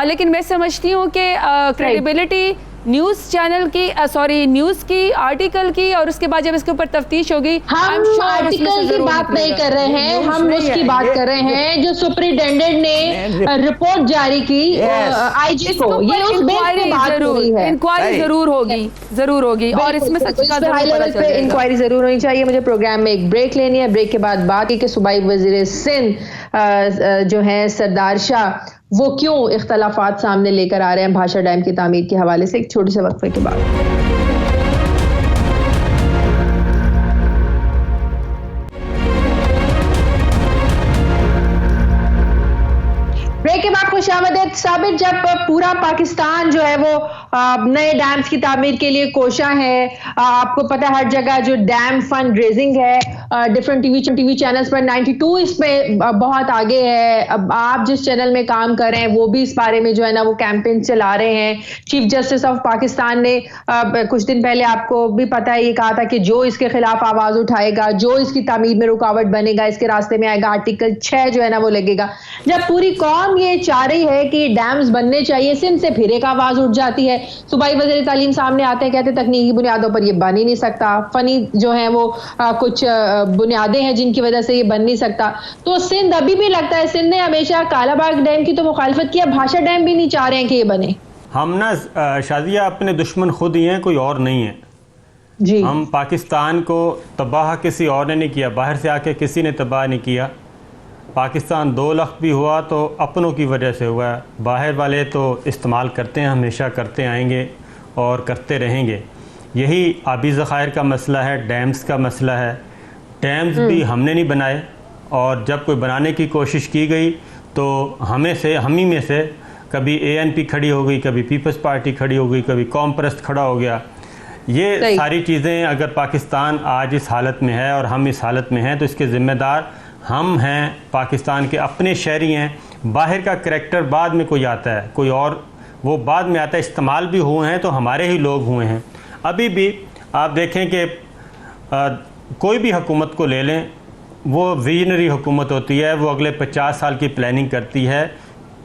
लेकिन मैं समझती हूँ कि क्रेडिबिलिटी न्यूज़ चैनल की सॉरी न्यूज़ की आर्टिकल की, और उसके बाद जब इसके ऊपर तफ्तीश होगी, हम आर्टिकल की बात नहीं कर रहे हैं, हम उसकी बात कर रहे हैं जो सुप्रिंटेंडेंट ने रिपोर्ट जारी की आईजी को। ये उस बेस पे बात हो रही है। इंक्वायरी जरूर होगी और इसमें सच का हाई लेवल पे इंक्वायरी जरूर होनी चाहिए। मुझे प्रोग्राम में एक ब्रेक लेनी है, ब्रेक के बाद बात की कि सूबाई वजीर सिंध जो है सरदार शाह वो क्यों इख्तलाफात सामने लेकर आ रहे हैं भाषा डैम की तामीर के हवाले से। एक छोटे से वक्फे के बाद ब्रेक के बाद खुशामदीद। साबिर, जब पूरा पाकिस्तान जो है वो नए डैम्स की तामीर के लिए कोशा है, आपको पता है हर जगह जो डैम फंड रेजिंग है, डिफरेंट टीवी चैनल्स पर 92 इसमें बहुत आगे है। अब आप जिस चैनल में काम कर रहे हैं वो भी इस बारे में जो है ना वो कैंपेन चला रहे हैं। चीफ जस्टिस ऑफ पाकिस्तान ने कुछ दिन पहले आपको भी पता है ये कहा था कि जो इसके खिलाफ आवाज उठाएगा, जो इसकी तामीर में रुकावट बनेगा, इसके रास्ते में आएगा, आर्टिकल 6 जो है ना वो लगेगा। जब पूरी कौम ये चाह रही है कि डैम्स बनने चाहिए, सिंध से फिर एक आवाज उठ जाती है। सूबाई वज़ीर तालीम सामने आते हैं, कहते तकनीकी बुनियादों पर ये बन ही नहीं सकता, फनी जो है वो कुछ बुनियादें हैं जिनकी वजह से ये बन नहीं सकता। तो सिंध अभी भी लगता है, सिंध ने हमेशा कालाबाग डैम की तो मुखालफत की, अब भाषा डैम भी नहीं चाह रहे हैं कि ये बने। हम ना शादिया अपने दुश्मन खुद ही हैं, कोई और नहीं है जी। हम पाकिस्तान को तबाह किसी और ने नहीं किया, बाहर से आके किसी ने तबाह नहीं किया। पाकिस्तान 2 लाख भी हुआ तो अपनों की वजह से हुआ है, बाहर वाले तो इस्तेमाल करते हैं, हमेशा करते आएंगे और करते रहेंगे। यही आबी ज़खायर का मसला है, डैम्स का मसला है। डैम्स भी हमने नहीं बनाए, और जब कोई बनाने की कोशिश की गई तो हम ही में से कभी ANP खड़ी हो गई, कभी पीपल्स पार्टी खड़ी हो गई, कभी कौम परस्त खड़ा हो गया। ये सारी चीज़ें अगर पाकिस्तान आज इस हालत में है और हम इस हालत में हैं तो इसके ज़िम्मेदार हम हैं, पाकिस्तान के अपने शहरी हैं। बाहर का करैक्टर बाद में कोई आता है, कोई और वो बाद में आता है। इस्तेमाल भी हुए हैं तो हमारे ही लोग हुए हैं। अभी भी आप देखें कि कोई भी हुकूमत को ले लें, वो विजनरी हुकूमत होती है, वो अगले 50 साल की प्लानिंग करती है।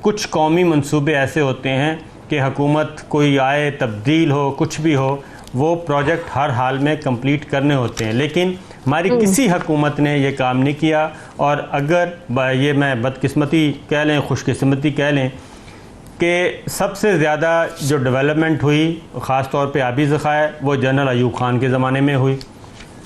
कुछ कौमी मंसूबे ऐसे होते हैं कि हुकूमत कोई आए, तब्दील हो, कुछ भी हो, वो प्रोजेक्ट हर हाल में कंप्लीट करने होते हैं। लेकिन हमारी किसी हुकूमत ने ये काम नहीं किया। और अगर ये मैं बदकिस्मती कह लें, खुशकिस्मती कह लें, कि सबसे ज़्यादा जो डेवलपमेंट हुई ख़ास तौर पे आबी ज़खायर, वो जनरल अयूब ख़ान के ज़माने में हुई।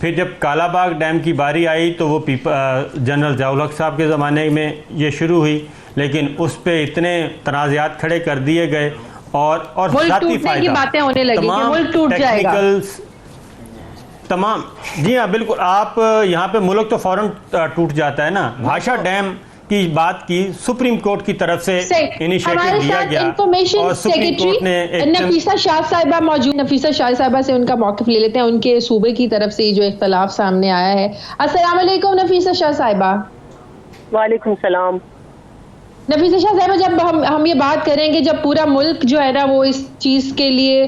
फिर जब कालाबाग डैम की बारी आई तो वो जनरल ज़ियाउल हक़ साहब के ज़माने में ये शुरू हुई, लेकिन उस पर इतने तनाज़ात खड़े कर दिए गए और ज़ाती फ़ायदा तमाम टेक्निकल्स तमाम। जी हाँ बिल्कुल, आप यहाँ पे मुल्क तो फ़ौरन टूट जाता है ना। भाषा डैम की बात की, सुप्रीम कोर्ट की तरफ से इनिशिएटिव दिया गया और सुप्रीम कोर्ट ने नफीसा शाह साहिबा मौजूद, नफीसा शाह साहिबा से उनका मौक़िफ़ ले लेते हैं। उनके सूबे की तरफ से जो इख्तलाफ सामने आया है। अस्सलाम वालेकुम नफीसा शाह साहिबा। वालेकुम सलाम। नफीसा शाह साहिबा, जब हम ये बात करेंगे, जब पूरा मुल्क जो है ना वो इस चीज़ के लिए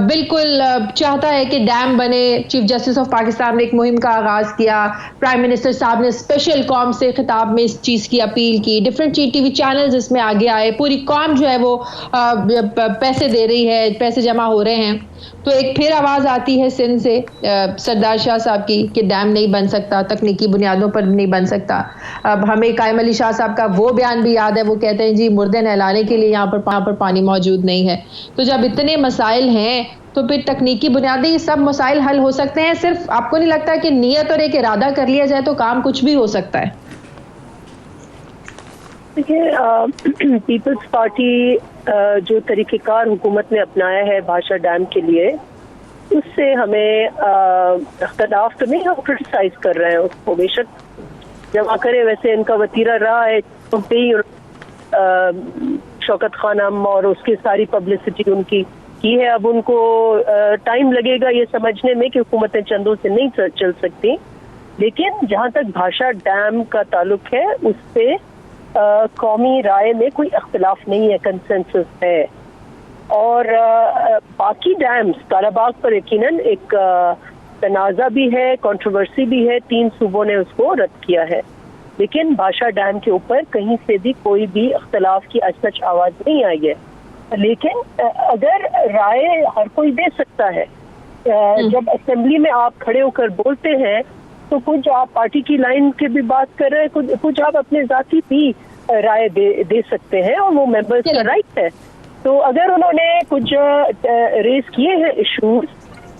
बिल्कुल चाहता है कि डैम बने, चीफ जस्टिस ऑफ पाकिस्तान ने एक मुहिम का आगाज़ किया, प्राइम मिनिस्टर साहब ने स्पेशल कौम से खिताब में इस चीज़ की अपील की, डिफरेंट टीवी चैनल्स इसमें आगे आए, पूरी कौम जो है वो पैसे दे रही है, पैसे जमा हो रहे हैं, तो एक फिर आवाज़ आती है सिंध से सरदार शाह साहब की कि डैम नहीं बन सकता, तकनीकी बुनियादों पर नहीं बन सकता। अब हमें कायम अली शाह साहब का वो बयान भी याद है, वो कहते हैं जी मुर्दे नहलाने के लिए यहाँ पर पानी मौजूद नहीं है। तो जब इतने मसाइल हैं तो फिर तकनीकी बुनियादी ये सब मसाइल हल हो सकते हैं। सिर्फ आपको नहीं लगता कि नियत और एक इरादा कर लिया जाए तो काम कुछ भी हो सकता है? देखिए, पीपल्स पार्टी जो तरीक़ेकार हुकूमत ने अपनाया है भाषा डैम के लिए, उससे हमें इख्तलाफ तो नहीं, हम क्रिटिसाइज कर रहे हैं उसको, बेशक जमा करे। वैसे इनका वतीरा रहा है शौकत खानम और उसकी सारी पब्लिसिटी उनकी की है। अब उनको टाइम लगेगा ये समझने में कि हुकूमतें चंदों से नहीं चल सकती, लेकिन जहाँ तक भाषा डैम का ताल्लुक है उस पर कौमी राय में कोई अख्तिलाफ नहीं है, कंसेंसस है। और बाकी डैम्स, कालाबाग पर यकीनन एक तनाज़ा भी है, कंट्रोवर्सी भी है, 3 सूबों ने उसको रद्द किया है, लेकिन भाषा डैम के ऊपर कहीं से भी कोई भी अख्तिलाफ की आज तक आवाज़ नहीं आई है। लेकिन अगर राय हर कोई दे सकता है, जब असेंबली में आप खड़े होकर बोलते हैं तो कुछ आप पार्टी की लाइन की भी बात कर रहे हैं, कुछ आप अपने जाती भी राय दे सकते हैं और वो मेंबर्स का राइट है। तो अगर उन्होंने कुछ रेज किए हैं इश्यूज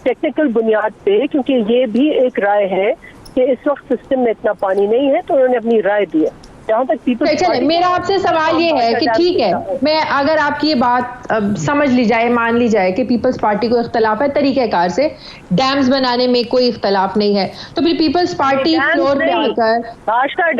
टेक्निकल बुनियाद पे, क्योंकि ये भी एक राय है कि इस वक्त सिस्टम में इतना पानी नहीं है, तो उन्होंने अपनी राय दी है। जहाँ तक मेरा आपसे सवाल ये है कि ठीक है, मैं अगर आपकी ये बात समझ ली जाए, मान ली जाए कि पीपल्स पार्टी को इख्तलाफ है तरीक़ेकार से, डैम्स बनाने में कोई इख्तलाफ नहीं है, तो फिर पीपल्स पार्टी फ्लोर पे आकर भाषा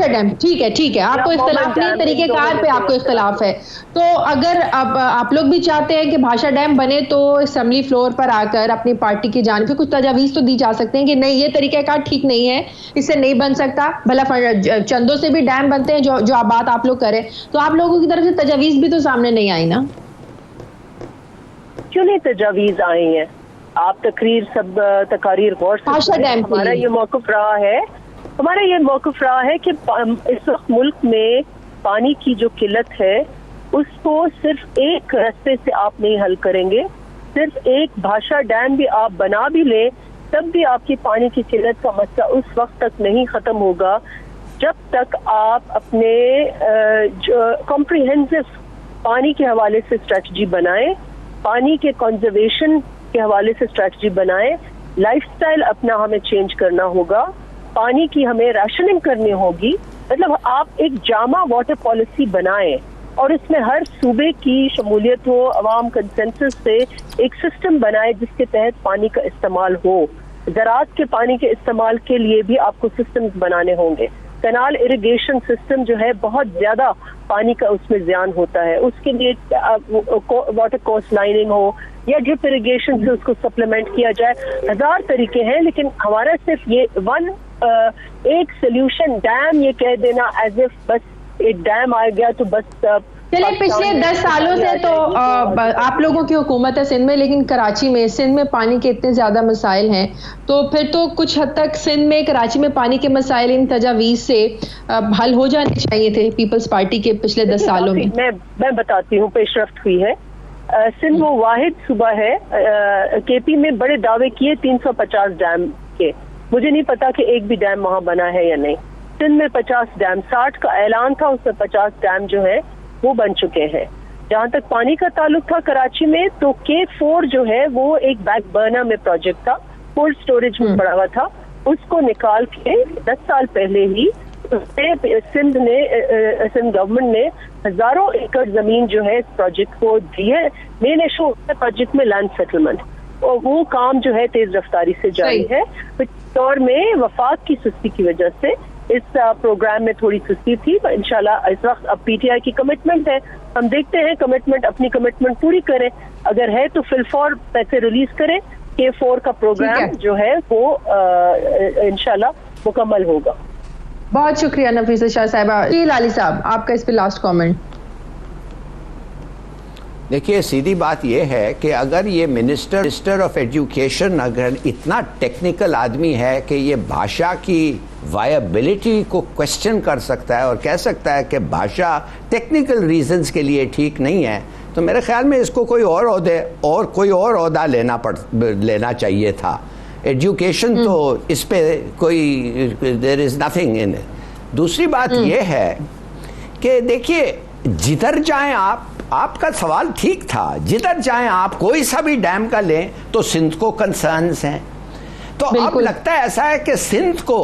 डैम ठीक है, आपको इख्तलाफ नहीं, तरीक़ेकार पे आपको इख्तलाफ है। तो अगर अब आप लोग भी चाहते हैं कि भाषा डैम बने, तो असेंबली फ्लोर पर आकर अपनी पार्टी की जानिब से कुछ तजावीज़ तो दी जा सकते हैं कि नहीं, ये तरीक़ेकार ठीक नहीं है, इससे नहीं बन सकता, भला चंदों से भी डैम बनते हैं, जो आप लोग करें, तो आप लोगों की तरफ से तजावीज़ भी तो सामने नहीं आई ना? क्यों नहीं तजावीज़ आई हैं? आप तकारीर गौर से, हमारा ये मौक़िफ़ रहा है कि इस वक्त मुल्क में पानी की जो किल्लत है उसको सिर्फ एक रास्ते से आप नहीं हल करेंगे। सिर्फ एक भाषा डैम भी आप बना भी लें, तब भी आपकी पानी की किल्लत का मसला उस वक्त तक नहीं ख़त्म होगा जब तक आप अपने कॉम्प्रिहेंसिव पानी के हवाले से स्ट्रेटजी बनाएं, पानी के कंजर्वेशन के हवाले से स्ट्रेटजी बनाएं, लाइफस्टाइल अपना हमें चेंज करना होगा, पानी की हमें राशनिंग करनी होगी। मतलब आप एक जामा वाटर पॉलिसी बनाएं और इसमें हर सूबे की शमूलियत हो, अवाम कंसेंसस से एक सिस्टम बनाए जिसके तहत पानी का इस्तेमाल हो। ज़राअत के पानी के इस्तेमाल के लिए भी आपको सिस्टम्स बनाने होंगे। कैनाल इरिगेशन सिस्टम जो है बहुत ज़्यादा पानी का उसमें ज़ियान होता है, उसके लिए वाटर कोस्ट लाइनिंग हो या ड्रिप इरिगेशन से उसको सप्लीमेंट किया जाए। 1000 तरीके हैं, लेकिन हमारा सिर्फ ये एक सोल्यूशन डैम ये कह देना एज इफ बस एक डैम आ गया तो बस। चलिए, पिछले 10 सालों से तो आप लोगों की हुकूमत है सिंध में, लेकिन कराची में, सिंध में पानी के इतने ज़्यादा मसाइल हैं, तो फिर तो कुछ हद तक सिंध में, कराची में पानी के मसाइल इन तजावीज़ से हल हो जाने चाहिए थे पीपल्स पार्टी के पिछले 10 सालों में। मैं बताती हूँ, पेशरफ्त हुई है। सिंध वो वाहिद सूबा है, केपी में बड़े दावे किए 350 डैम के, मुझे नहीं पता कि एक भी डैम वहाँ बना है या नहीं। सिंध में 50 डैम, 60 का ऐलान था, उसमें 50 डैम जो है वो बन चुके हैं। जहाँ तक पानी का ताल्लुक था कराची में, तो K4 जो है वो एक बैक बर्नर में प्रोजेक्ट था, कोल्ड स्टोरेज में पड़ा हुआ था, उसको निकाल के 10 साल पहले ही सिंध गवर्नमेंट ने हजारों एकड़ जमीन जो है इस प्रोजेक्ट को दी है। मेन इशू प्रोजेक्ट में लैंड सेटलमेंट, और वो काम जो है तेज रफ्तारी से जारी है। दौर में वफाक की सुस्ती की वजह से इस प्रोग्राम में थोड़ी सुस्ती थी, पर इंशाल्लाह इस वक्त अब पीटीआई की कमिटमेंट है, हम देखते हैं अपनी कमिटमेंट पूरी करें, अगर है तो फिलफौर पैसे रिलीज करें, K4 का प्रोग्राम जो है वो इंशाल्लाह मुकम्मल होगा। बहुत शुक्रिया नफीसा शाह साहिबा। जी लाली साहब, आपका इस पे लास्ट कमेंट। देखिए, सीधी बात यह है कि अगर ये मिनिस्टर ऑफ एजुकेशन अगर इतना टेक्निकल आदमी है कि ये भाषा की वायबिलिटी को क्वेश्चन कर सकता है और कह सकता है कि भाषा टेक्निकल रीजंस के लिए ठीक नहीं है, तो मेरे ख्याल में इसको कोई और ओहदा लेना चाहिए था। एजुकेशन तो इस पे कोई there is nothing in it. दूसरी बात यह है कि देखिए, जिधर जाएं आपका सवाल ठीक था, जिधर जाएं आप कोई सा भी डैम का लें तो सिंध को कंसर्न्स हैं। तो अब लगता है ऐसा है कि सिंध को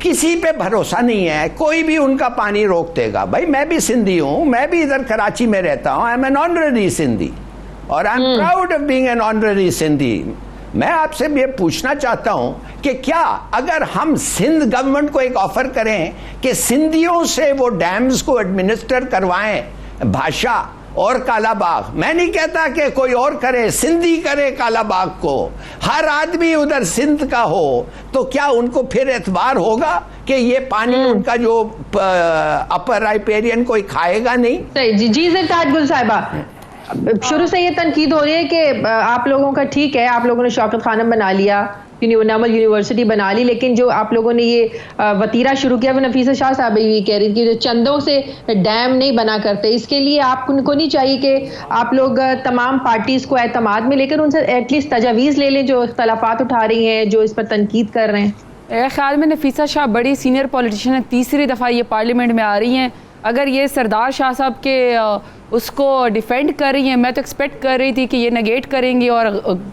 किसी पे भरोसा नहीं है, कोई भी उनका पानी रोक देगा। भाई मैं भी सिंधी हूं, मैं भी इधर कराची में रहता हूं, I am an honorary Sindhi और I am proud of being an honorary Sindhi. मैं आपसे ये पूछना चाहता हूं कि क्या अगर हम सिंध गवर्नमेंट को एक ऑफर करें कि सिंधियों से वो डैम्स को एडमिनिस्टर करवाएं, भाषा और कालाबाग, मैं नहीं कहता कि कोई और करे, सिंधी करे कालाबाग को, हर आदमी उधर सिंध का हो, तो क्या उनको फिर एतबार होगा कि ये पानी उनका जो अपर राइपेरियन कोई खाएगा नहीं? जी जी सरताज गुल साहिबा, शुरू से ये तनकीद हो रही है कि आप लोगों का ठीक है, आप लोगों ने शौकत खानम बना लिया, नमल यूनिवर्सिटी बना ली, लेकिन जो आप लोगों ने ये वतीरा शुरू किया, वो नफीसा शाह साहब ये कह रही थी कि जो चंदों से डैम नहीं बना करते, इसके लिए आपको नहीं चाहिए कि आप लोग तमाम पार्टीज को एतमाद में लेकर उनसे एटलीस्ट तजावीज़ ले लें जो इख्तलाफात उठा रही हैं, जो इस पर तनकीद कर रहे हैं? मेरे ख्याल में नफीसा शाह बड़ी सीनियर पॉलिटिशियन है, तीसरी दफ़ा ये पार्लियामेंट में आ रही हैं। अगर ये सरदार शाह साहब के उसको डिफेंड कर रही हैं, मैं तो एक्सपेक्ट कर रही थी कि ये नेगेट करेंगी और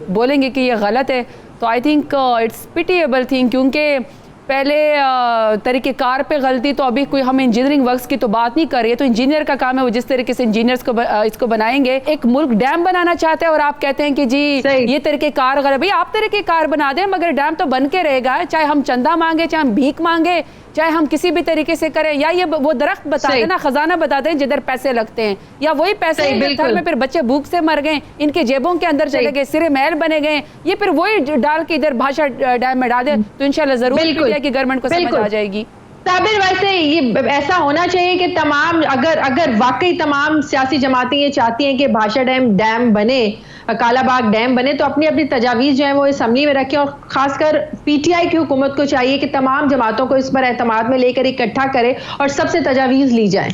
बोलेंगे कि ये गलत है। तो आई थिंक इट्स पिटीएबल थिंग, क्योंकि पहले तरीक़ेकार पे गलती, तो अभी कोई हम इंजीनियरिंग वर्क्स की तो बात नहीं कर रही है, तो इंजीनियर का काम है, वो जिस तरीके से इंजीनियर्स को इसको बनाएंगे। एक मुल्क डैम बनाना चाहता है और आप कहते हैं कि जी ये तरीक़ेकार गलत। भाई आप तरीक़ेकार बना दें, मगर डैम तो बन के रहेगा, चाहे हम चंदा मांगे, चाहे हम भीख मांगे, चाहे हम किसी भी तरीके से करें, या ये वो दरख्त बता देना, खजाना बता दें जिधर पैसे लगते हैं, या वही पैसे घर में फिर बच्चे भूख से मर गए, इनके जेबों के अंदर चले गए, सिरे महल बने गए, ये फिर वही डाल के इधर भाषा डैम में डाल दे, तो इंशाल्लाह जरूर कि गवर्नमेंट को समझ आ जाएगी। साबिर, वैसे ये ऐसा होना चाहिए कि तमाम अगर वाकई तमाम सियासी जमातें ये चाहती हैं कि भाषा डैम बने, कालाबाग डैम बने, तो अपनी अपनी तजावीज़ जो है वो असम्बली में रखें, और खासकर पीटीआई की हुकूमत को चाहिए कि तमाम जमातों को इस पर एतमाद में लेकर इकट्ठा करे और सबसे तजावीज़ ली जाए।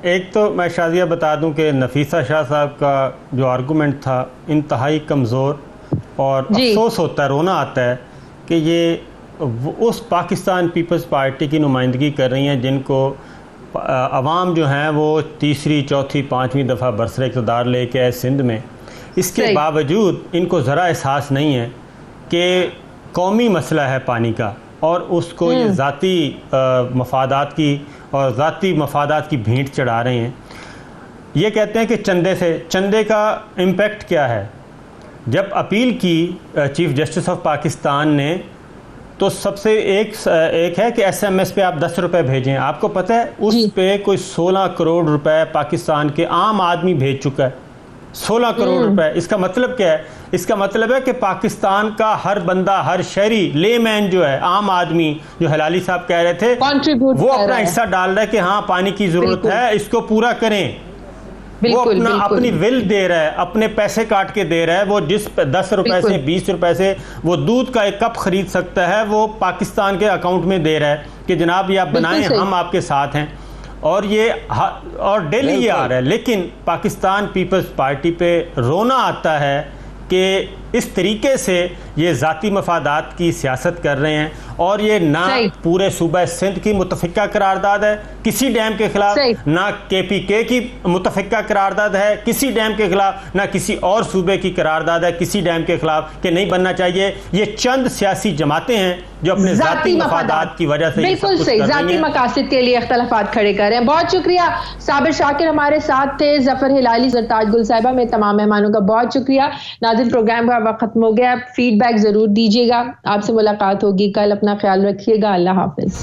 एक तो मैं शाजिया बता दूं कि नफीसा शाह साहब का जो आर्गूमेंट था इंतहाई कमज़ोर, और अफसोस होता है, रोना आता है कि ये उस पाकिस्तान पीपल्स पार्टी की नुमाइंदगी कर रही हैं जिनको अवाम जो हैं वो तीसरी, चौथी, पाँचवीं दफ़ा बरसर इक़्तिदार लेके आए सिंध में। इसके बावजूद इनको ज़रा एहसास नहीं है कि कौमी मसला है पानी का, और उसको ये ज़ाती मफादात की और ज़ाती मफादात की भेंट चढ़ा रहे हैं। ये कहते हैं कि चंदे का इम्पेक्ट क्या है। जब अपील की चीफ़ जस्टिस ऑफ पाकिस्तान ने, तो सबसे एक है कि SMS पे आप 10 रुपये भेजें। आपको पता है उस पे कोई 16 करोड़ रुपए पाकिस्तान के आम आदमी भेज चुका है। 16 करोड़ रुपए। इसका मतलब क्या है? इसका मतलब है कि पाकिस्तान का हर बंदा, हर शहरी, लेमैन जो है, आम आदमी, जो हलाली साहब कह रहे थे, वो अपना हिस्सा डाल रहा है कि हाँ पानी की जरूरत है, इसको पूरा करें। वो अपनी विल दे रहा है, अपने पैसे काट के दे रहा है। वो जिस 10 रुपए से 20 रुपए से वो दूध का एक कप खरीद सकता है, वो पाकिस्तान के अकाउंट में दे रहा है कि जनाब ये आप बनाएं, हम आपके साथ हैं। और ये और डेली ये आ रहा है। लेकिन पाकिस्तान पीपल्स पार्टी पे रोना आता है कि इस तरीके से ये ज़ाती मफादात की सियासत कर रहे हैं, और ये ना पूरे सूबा सिंध की मुतफ़िका करारदाद है किसी डैम के खिलाफ, ना KPK की मुतफ़िका करारदाद है किसी डैम के खिलाफ, ना किसी और सूबे की करारदाद है किसी डैम के खिलाफ कि नहीं बनना चाहिए। ये चंद सियासी जमातें हैं जो अपने ज़ाती मफादात की वजह से बिल्कुल सही ज़ाती मकासद के लिए इख्तलाफात खड़े कर रहे हैं। बहुत शुक्रिया साबिर शाकिर हमारे साथ थे, जफर हिलाली, सरताज गुल साहिबा, में तमाम मेहमानों का बहुत शुक्रिया। नाज़रीन, प्रोग्राम का वक्त खत्म हो गया, फीडबैक जरूर दीजिएगा। आपसे मुलाकात होगी कल, अपना ख्याल रखिएगा, अल्लाह हाफिज।